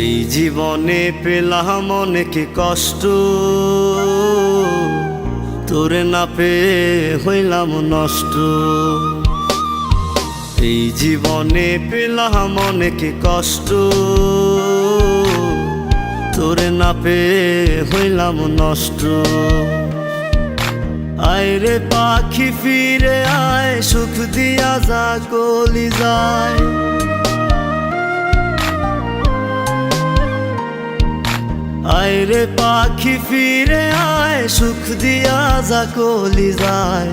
এই জীবনে পেলাম অনেক কষ্ট, তোরে না পেয়ে হইলাম নষ্ট। এই জীবনে পেলাম অনেক কষ্ট, তোরে না পেয়ে হইলাম নষ্ট। আয় রে পাখি ফিরে আয়, সুখ দিয়া যা কলি যায়। আয় রে পাখি ফিরে আয়, সুখ দিয়া যা কলি যায়।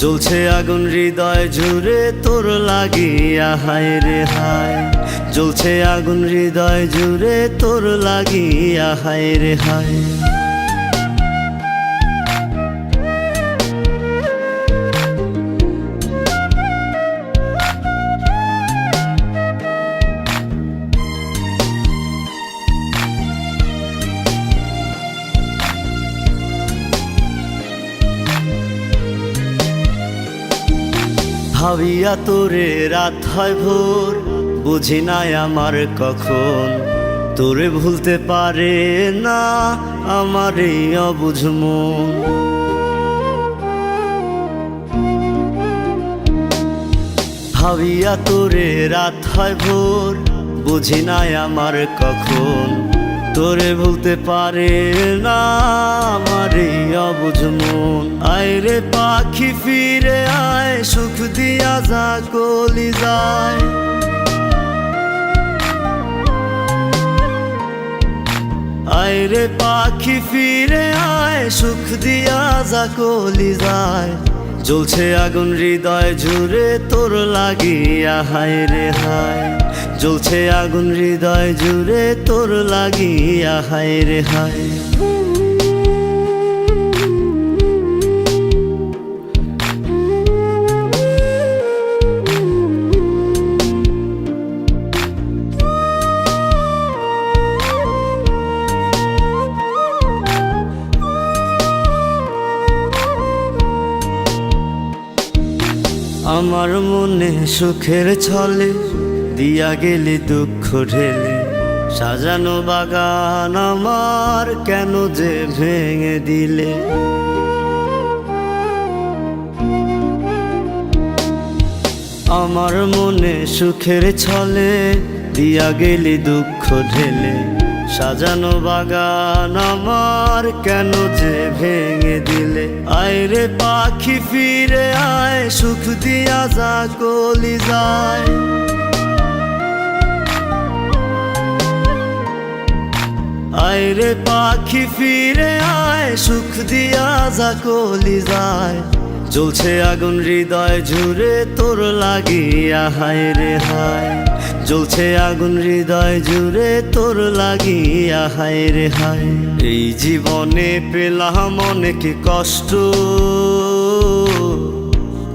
জ্বলছে আগুন হৃদয় জুড়ে তোর লাগিয়া, হায় রে হায়। জ্বলছে আগুন হৃদয় জুড়ে তোর লাগিয়া, হায় রে হায়। ভাবিয়া তোরে রাত হয় ভোর, বুঝি নাই আমার কখন। তোরে ভুলতে পারে না আমার এই অবুঝ মন। ভাবিয়া তোরে রাত হয় ভোর, বুঝি নাই আমার কখন। তোরে ভুলতে পারে না আমার এই অবুঝ মন। আয় রে পাখি ফিরে আয়, সুখ দিয়া যা কলি যায়। আয় রে পাখি ফিরে আয়, সুখ দিয়া যা কলি যায়। জ্বলছে আগুন হৃদয় জুড়ে তোর লাগিয়া, হায় রে হায়। জ্বলছে আগুন হৃদয় জুড়ে তোর লাগিয়া, হায় রে হায়। আমার মনে সুখের ছলে দিয়া গেলি দুঃখ ঢেলে। সাজানো বাগান আমার কেন যে ভেঙে দিলে। আমার মনে সুখের ছলে দিয়া গেলি দুঃখ ঢেলে। সাজানো বাগান আমার কেন যে ভেঙে দিলে। আয় রে পাখি ফিরে আয়, সুখ দিয়া যা কলি যায়। আয় রে পাখি ফিরে আয়, সুখ দিয়া যা কলি যায়। জ্বলছে আগুন হৃদয় জুড়ে তোর লাগিয়া, হায় রে হায়। জ্বলছে আগুন হৃদয় জুড়ে তোর লাগিয়া, হায় রে হায়। এই জীবনে পেলাম অনেক কষ্ট,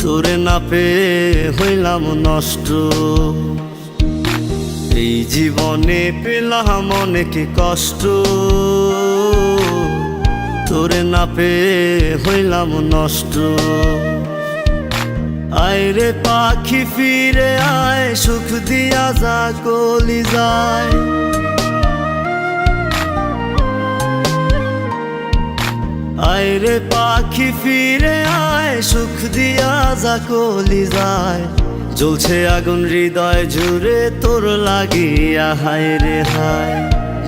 তোরে না পেয়ে হইলাম নষ্ট। এই জীবনে পেলাম অনেক কষ্ট, তোরে না পেয়ে হইলাম নষ্ট। আয় রে পাখি ফিরে আয়, সুখ দিয়া যা কলি যায়। আয় রে পাখি ফিরে আয়, সুখ দিয়া যা কলি যায়। জ্বলছে আগুন হৃদয় জুড়ে তোর লাগিয়া, হায় রে হায়।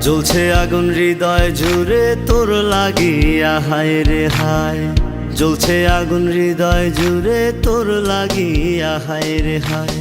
জ্বলছে আগুন হৃদয় জুড়ে তোর লাগিয়া, হায় রে হায়। জ্বলছে আগুন হৃদয় জুড়ে তোর লাগিয়া, হায় রে হায়।